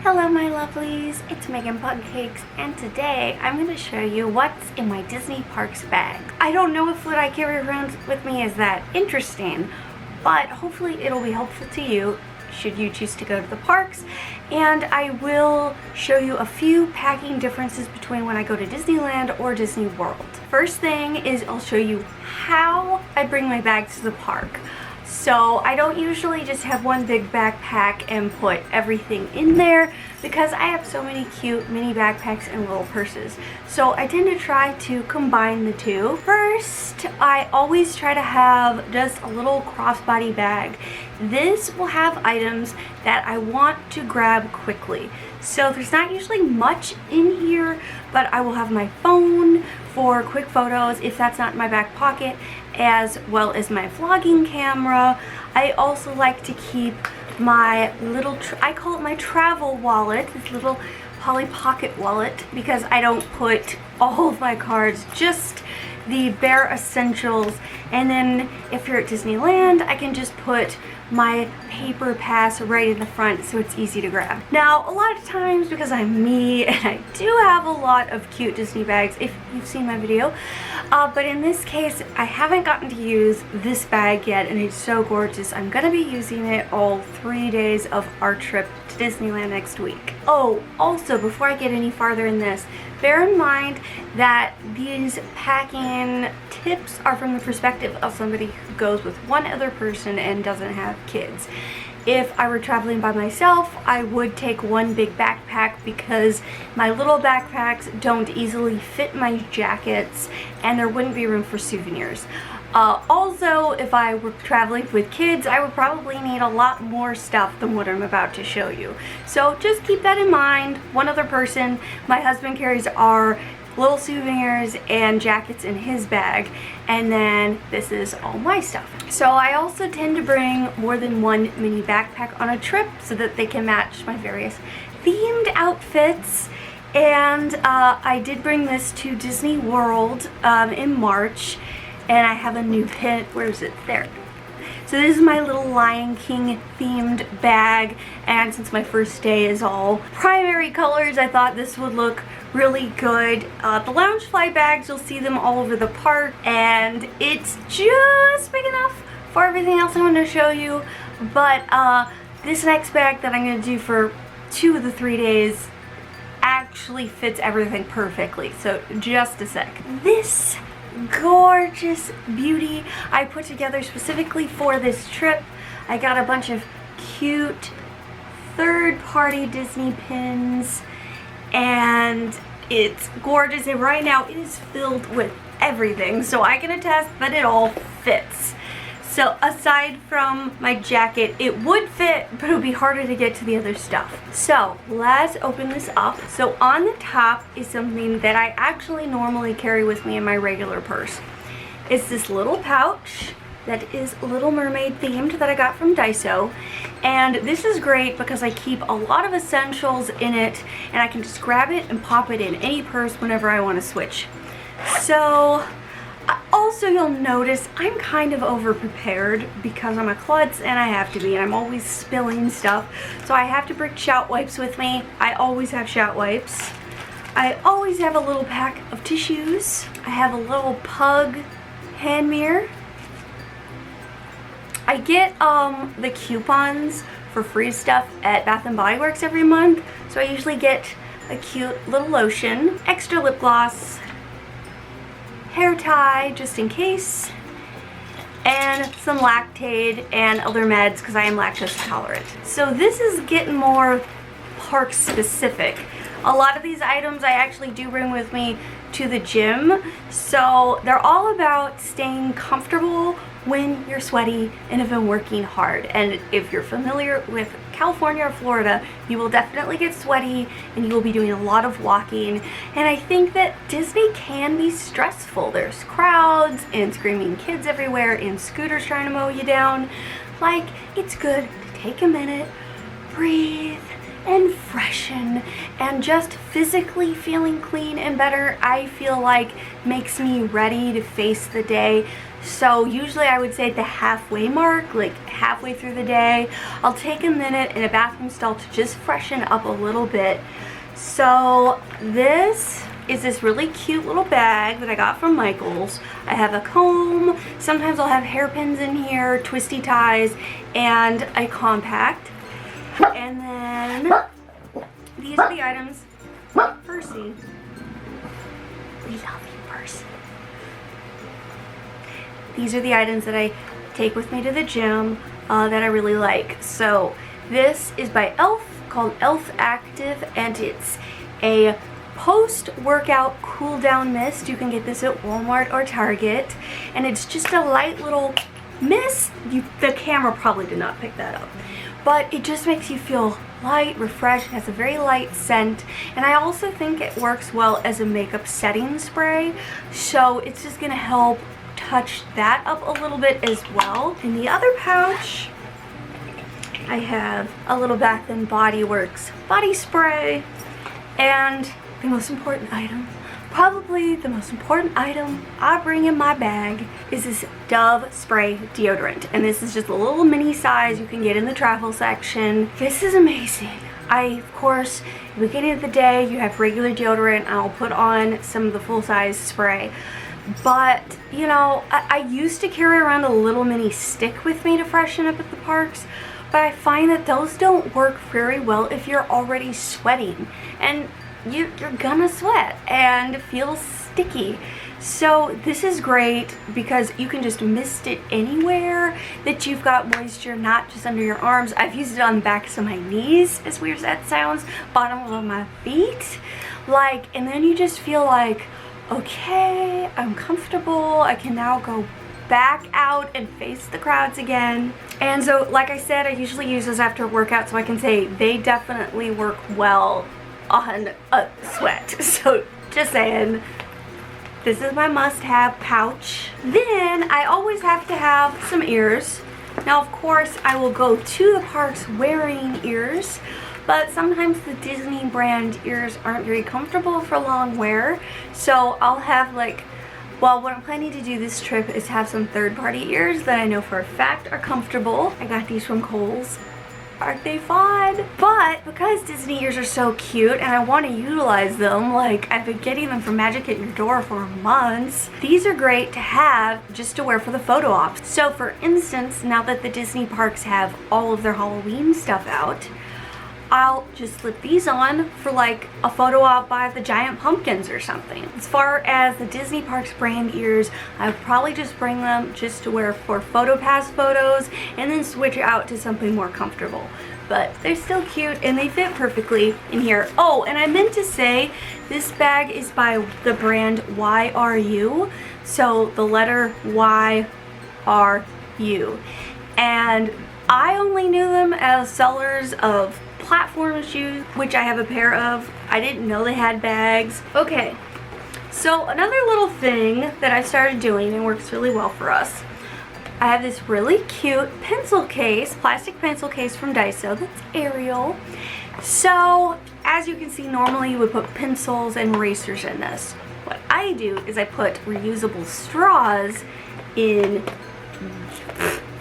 Hello my lovelies, it's Megan Pugcakes, and today I'm going to show you what's in my Disney Parks bag. I don't know if what I carry around with me is that interesting, but hopefully it'll be helpful to you should you choose to go to the parks. And I will show you a few packing differences between when I go to Disneyland or Disney World. First thing is I'll show you how I bring my bags to the park. So I don't usually just have one big backpack and put everything in there because I have so many cute mini backpacks and little purses. So I tend to try to combine the two. First, I always try to have just a little crossbody bag. This will have items that I want to grab quickly. So there's not usually much in here, but I will have my phone for quick photos if that's not in my back pocket, as well as my vlogging camera. I also like to keep my little, I call it my travel wallet, this little Polly Pocket wallet, because I don't put all of my cards, just the bare essentials. And then if you're at Disneyland, I can just put my paper pass right in the front so it's easy to grab. Now, a lot of times, because I'm me and I do have a lot of cute Disney bags, if you've seen my video, but in this case, I haven't gotten to use this bag yet, and it's so gorgeous. I'm gonna be using it all 3 days of our trip to Disneyland next week. Oh, also, before I get any farther in this, bear in mind that these packing tips are from the perspective of somebody who goes with one other person and doesn't have kids. If I were traveling by myself, I would take one big backpack because my little backpacks don't easily fit my jackets and there wouldn't be room for souvenirs. Also, if I were traveling with kids, I would probably need a lot more stuff than what I'm about to show you. So just keep that in mind. One other person, my husband, carries our little souvenirs and jackets in his bag, and then this is all my stuff. So I also tend to bring more than one mini backpack on a trip so that they can match my various themed outfits. And I did bring this to Disney World in March, and I have a new pin. Where is it? There. So this is my little Lion King themed bag, and since my first day is all primary colors, I thought this would look really good. The Loungefly bags, you'll see them all over the park, and it's just big enough for everything else I want to show you. But this next bag that I'm going to do for 2 of the 3 days actually fits everything perfectly. So just a sec. This gorgeous beauty I put together specifically for this trip. I got a bunch of cute third-party Disney pins, and it's gorgeous, and right now it is filled with everything, so I can attest that it all fits. So aside from my jacket, it would fit, but it would be harder to get to the other stuff. So let's open this up. So on the top is something that I actually normally carry with me in my regular purse. It's this little pouch that is Little Mermaid themed that I got from Daiso. And this is great because I keep a lot of essentials in it, and I can just grab it and pop it in any purse whenever I want to switch. So also, you'll notice I'm kind of over-prepared because I'm a klutz and I have to be, and I'm always spilling stuff. So I have to bring shout wipes with me. I always have shout wipes. I always have a little pack of tissues. I have a little pug hand mirror. I get the coupons for free stuff at Bath & Body Works every month. So I usually get a cute little lotion, extra lip gloss, hair tie just in case, and some Lactaid and other meds because I am lactose intolerant. So this is getting more park specific. A lot of these items I actually do bring with me to the gym, so they're all about staying comfortable when you're sweaty and have been working hard. And if you're familiar with California or Florida, you will definitely get sweaty and you will be doing a lot of walking. And I think that Disney can be stressful. There's crowds and screaming kids everywhere and scooters trying to mow you down. Like, it's good to take a minute, breathe, and freshen, and just physically feeling clean and better, I feel like makes me ready to face the day. So usually I would say at the halfway mark, like halfway through the day, I'll take a minute in a bathroom stall to just freshen up a little bit. So this is this really cute little bag that I got from Michael's. I have a comb, sometimes I'll have hairpins in here, twisty ties, and a compact. And then these are the items. Percy, we love you, Percy. These are the items that I take with me to the gym that I really like. So this is by e.l.f. called e.l.f. Active, and it's a post-workout cool down mist. You can get this at Walmart or Target, and it's just a light little mist. The camera probably did not pick that up, but it just makes you feel light, refreshed. It has a very light scent, and I also think it works well as a makeup setting spray, so it's just gonna help touch that up a little bit as well. In the other pouch, I have a little Bath & Body Works body spray, and the most important item, probably the most important item I bring in my bag, is this Dove spray deodorant. And this is just a little mini size you can get in the travel section. This is amazing. Of course, at the beginning of the day, you have regular deodorant. I'll put on some of the full-size spray. But, you know, I used to carry around a little mini stick with me to freshen up at the parks, but I find that those don't work very well if you're already sweating. And you're gonna sweat and feel sticky. So this is great because you can just mist it anywhere that you've got moisture, not just under your arms. I've used it on the backs of my knees, as weird as that sounds, bottom of my feet. And then you just feel like, okay, I'm comfortable. I can now go back out and face the crowds again. And so, like I said, I usually use those after a workout, so I can say they definitely work well on a sweat. So just saying, this is my must-have pouch. Then I always have to have some ears. Now, of course, I will go to the parks wearing ears, but sometimes the Disney brand ears aren't very comfortable for long wear. So I'll have well, what I'm planning to do this trip is have some third-party ears that I know for a fact are comfortable. I got these from Kohl's. Aren't they fun? But because Disney ears are so cute and I want to utilize them, I've been getting them from Magic at Your Door for months, these are great to have just to wear for the photo ops. So for instance, now that the Disney parks have all of their Halloween stuff out, I'll just slip these on for a photo op by the giant pumpkins or something. As far as the Disney Parks brand ears, I would probably just bring them just to wear for PhotoPass photos and then switch out to something more comfortable. But they're still cute and they fit perfectly in here. Oh, and I meant to say, this bag is by the brand YRU. So the letter YRU. And I only knew them as sellers of platform shoes, which I have a pair of. I didn't know they had bags. Okay, so another little thing that I started doing and works really well for us, I have this really cute pencil case, plastic pencil case from Daiso that's Ariel. So as you can see, normally you would put pencils and erasers in this. What I do is I put reusable straws in,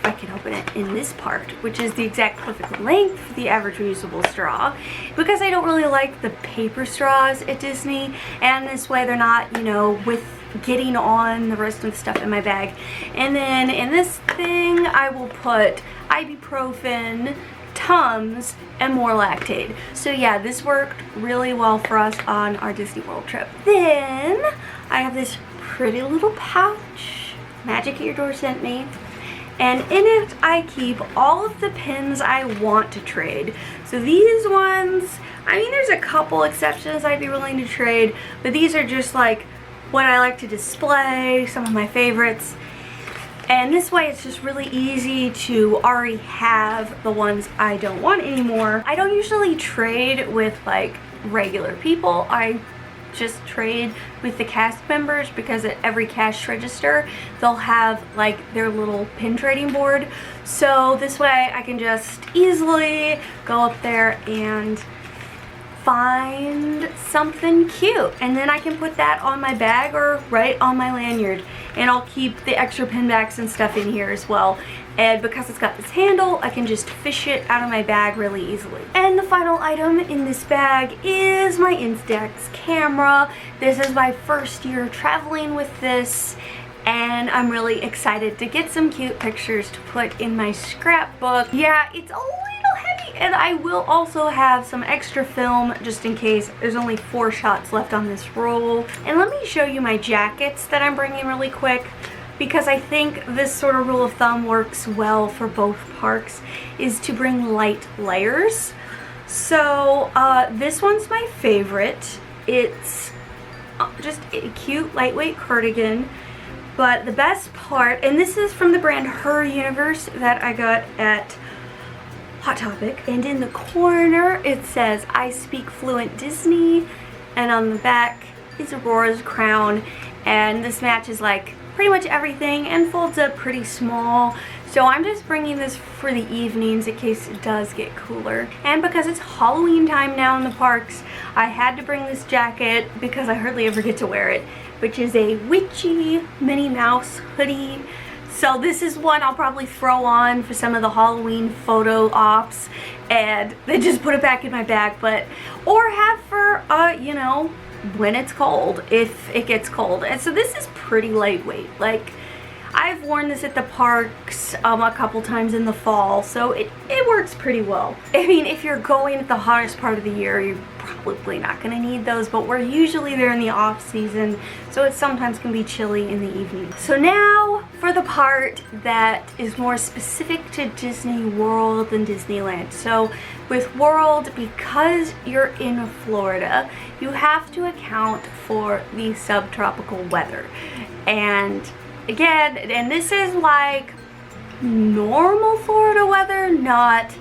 I can open it, in this part, which is the exact perfect length for the average reusable straw, because I don't really like the paper straws at Disney, and this way they're not, with getting on the rest of the stuff in my bag. And then in this thing I will put ibuprofen, Tums, and more Lactaid. So yeah, this worked really well for us on our Disney World trip. Then I have this pretty little pouch Magic at Your Door sent me. And in it, I keep all of the pins I want to trade. So these ones, there's a couple exceptions I'd be willing to trade, but these are just what I like to display, some of my favorites. And this way, it's just really easy to already have the ones I don't want anymore. I don't usually trade with regular people. I just trade with the cast members, because at every cash register they'll have like their little pin trading board. So this way I can just easily go up there and find something cute, and then I can put that on my bag or right on my lanyard, and I'll keep the extra pin backs and stuff in here as well. And because it's got this handle, I can just fish it out of my bag really easily. And the final item in this bag is my Instax camera. This is my first year traveling with this, and I'm really excited to get some cute pictures to put in my scrapbook. Yeah, it's a little heavy, and I will also have some extra film just in case. There's only 4 shots left on this roll. And let me show you my jackets that I'm bringing really quick, because I think this sort of rule of thumb works well for both parks, is to bring light layers. So this one's my favorite. It's just a cute lightweight cardigan. But the best part, and this is from the brand Her Universe that I got at Hot Topic, and in the corner it says I speak fluent Disney, and on the back is Aurora's crown, and this matches like pretty much everything and folds up pretty small. So I'm just bringing this for the evenings in case it does get cooler. And because it's Halloween time now in the parks, I had to bring this jacket because I hardly ever get to wear it, which is a witchy Minnie Mouse hoodie. So this is one I'll probably throw on for some of the Halloween photo ops and then just put it back in my bag, or have for you know, when it's cold, if it gets cold. And so this is pretty lightweight. Like, I've worn this at the parks a couple times in the fall, so it works pretty well. I mean, if you're going at the hottest part of the year, you're probably not going to need those, but we're usually there in the off season, so it sometimes can be chilly in the evening. So now for the part that is more specific to Disney World and Disneyland. So with World, because you're in Florida, you have to account for the subtropical weather. And again, and this is like normal Florida weather, not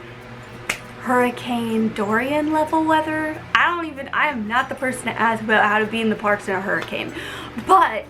Hurricane Dorian level weather. I am not the person to ask about how to be in the parks in a hurricane. But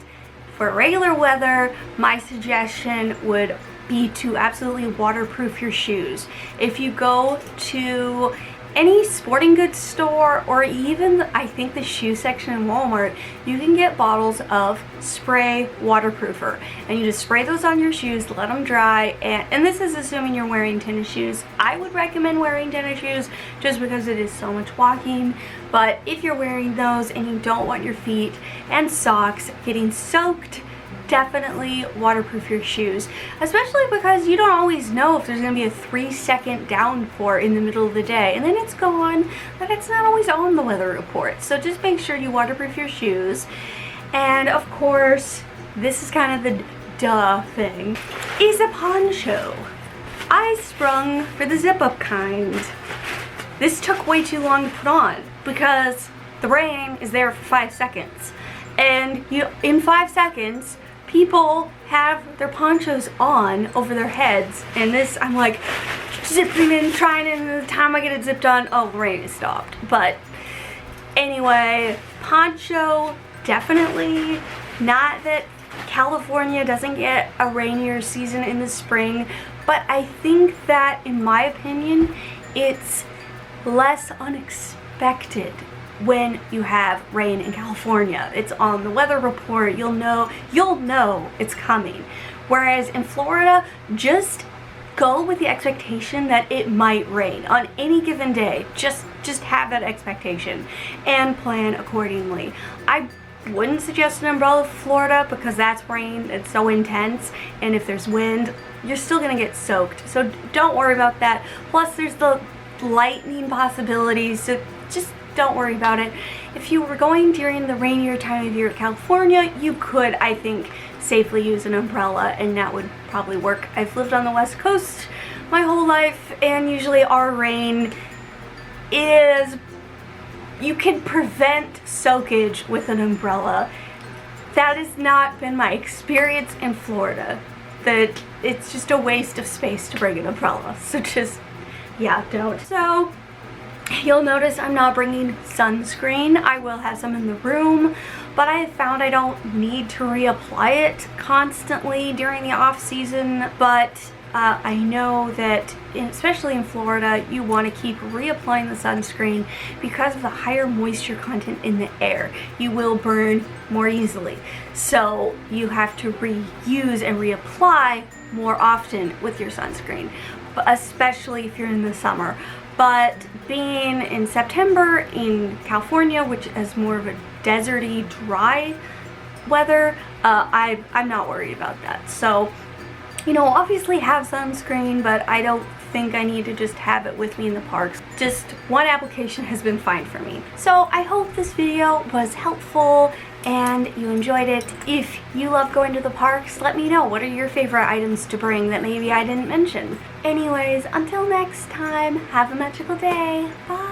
for regular weather, my suggestion would be to absolutely waterproof your shoes. If you go to any sporting goods store, or even I think the shoe section in Walmart, you can get bottles of spray waterproofer, and you just spray those on your shoes, let them dry, and this is assuming you're wearing tennis shoes. I would recommend wearing tennis shoes just because it is so much walking, but if you're wearing those and you don't want your feet and socks getting soaked, definitely waterproof your shoes, especially because you don't always know if there's going to be a 3-second downpour in the middle of the day and then it's gone, but it's not always on the weather report. So just make sure you waterproof your shoes. And of course, this is kind of the duh thing, is a poncho. I sprung for the zip-up kind. This took way too long to put on because the rain is there for 5 seconds, and in 5 seconds people have their ponchos on over their heads, and this, I'm like zipping in, trying, and the time I get it zipped on, oh, the rain is stopped. But anyway, poncho, definitely. Not that California doesn't get a rainier season in the spring, but I think that, in my opinion, it's less unexpected when you have rain in California. It's on the weather report, you'll know it's coming. Whereas in Florida, just go with the expectation that it might rain on any given day. Just have that expectation and plan accordingly. I wouldn't suggest an umbrella for Florida because that's rain, it's so intense, and if there's wind, you're still gonna get soaked. So don't worry about that. Plus there's the lightning possibilities, so just don't worry about it. If you were going during the rainier time of year at California, you could, I think, safely use an umbrella, and that would probably work. I've lived on the West Coast my whole life, and usually our rain is, you can prevent soakage with an umbrella. That has not been my experience in Florida. That it's just a waste of space to bring an umbrella. So just, yeah, don't. So You'll notice I'm not bringing sunscreen. I will have some in the room, but I have found I don't need to reapply it constantly during the off season. But I know that especially in Florida, you want to keep reapplying the sunscreen because of the higher moisture content in the air. You will burn more easily, so you have to reuse and reapply more often with your sunscreen, but especially if you're in the summer. But being in September in California, which is more of a deserty, dry weather, I'm not worried about that. So, you know, obviously have sunscreen, but I don't think I need to just have it with me in the parks. Just one application has been fine for me. So I hope this video was helpful and you enjoyed it. If you love going to the parks, let me know. What are your favorite items to bring that maybe I didn't mention? Anyways, until next time, have a magical day. Bye!